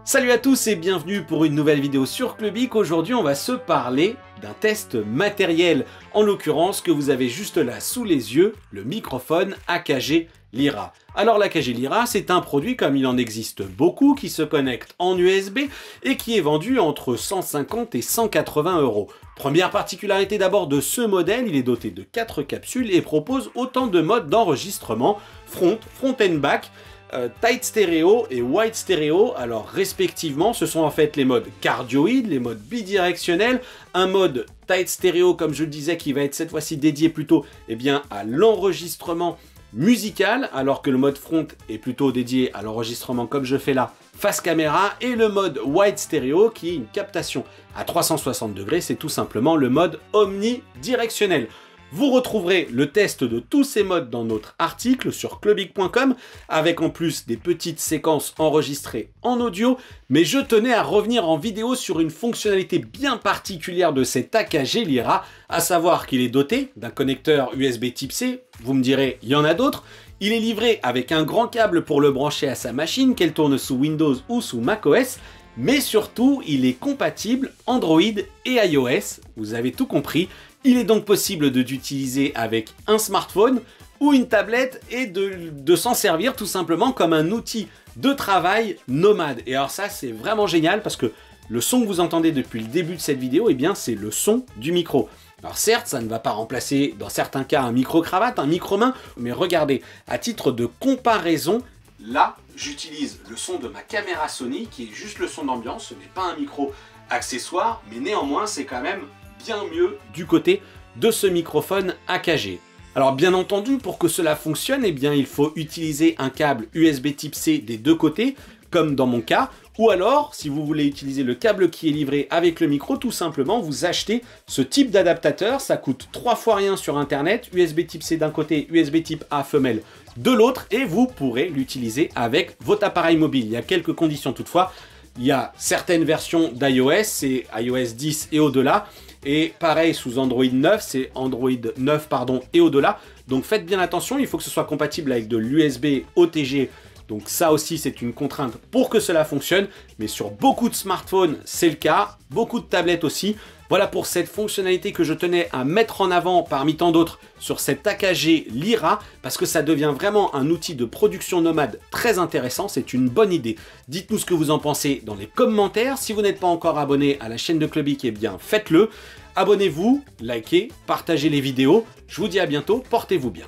Salut à tous et bienvenue pour une nouvelle vidéo sur Clubic. Aujourd'hui on va se parler d'un test matériel, en l'occurrence que vous avez juste là sous les yeux, le microphone AKG Lyra. Alors l'AKG Lyra, c'est un produit comme il en existe beaucoup qui se connecte en USB et qui est vendu entre 150 et 180 euros. Première particularité d'abord de ce modèle, il est doté de 4 capsules et propose autant de modes d'enregistrement front and back, tight stéréo et wide stéréo. Alors respectivement ce sont en fait les modes cardioïdes, les modes bidirectionnels, un mode tight stéréo comme je le disais qui va être cette fois-ci dédié plutôt à l'enregistrement musical, alors que le mode front est plutôt dédié à l'enregistrement comme je fais là, face caméra, et le mode wide stéréo qui est une captation à 360 degrés, c'est tout simplement le mode omnidirectionnel. Vous retrouverez le test de tous ces modes dans notre article sur clubic.com, avec en plus des petites séquences enregistrées en audio, mais je tenais à revenir en vidéo sur une fonctionnalité bien particulière de cet AKG Lyra, à savoir qu'il est doté d'un connecteur USB type C, vous me direz, il y en a d'autres, il est livré avec un grand câble pour le brancher à sa machine, qu'elle tourne sous Windows ou sous macOS, mais surtout, il est compatible Android et iOS, vous avez tout compris. Il est donc possible d'utiliser avec un smartphone ou une tablette et de s'en servir tout simplement comme un outil de travail nomade. Et alors ça, c'est vraiment génial parce que le son que vous entendez depuis le début de cette vidéo, c'est le son du micro. Alors certes, ça ne va pas remplacer dans certains cas un micro-cravate, un micro-main, mais regardez, à titre de comparaison, là, j'utilise le son de ma caméra Sony qui est juste le son d'ambiance, ce n'est pas un micro accessoire, mais néanmoins, c'est quand même bien mieux du côté de ce microphone AKG. Alors bien entendu, pour que cela fonctionne, il faut utiliser un câble USB type C des deux côtés, comme dans mon cas, ou alors, si vous voulez utiliser le câble qui est livré avec le micro, tout simplement, vous achetez ce type d'adaptateur, ça coûte 3 fois rien sur internet, USB type C d'un côté, USB type A femelle de l'autre, et vous pourrez l'utiliser avec votre appareil mobile. Il y a quelques conditions toutefois, il y a certaines versions d'iOS, c'est iOS 10 et au-delà, et pareil sous Android 9, c'est Android 9 et au-delà. Donc faites bien attention, il faut que ce soit compatible avec de l'USB OTG. Donc ça aussi c'est une contrainte pour que cela fonctionne. Mais sur beaucoup de smartphones c'est le cas, beaucoup de tablettes aussi. Voilà pour cette fonctionnalité que je tenais à mettre en avant parmi tant d'autres sur cet AKG Lyra, parce que ça devient vraiment un outil de production nomade très intéressant, c'est une bonne idée. Dites-nous ce que vous en pensez dans les commentaires. Si vous n'êtes pas encore abonné à la chaîne de Clubic, faites-le. Abonnez-vous, likez, partagez les vidéos. Je vous dis à bientôt, portez-vous bien.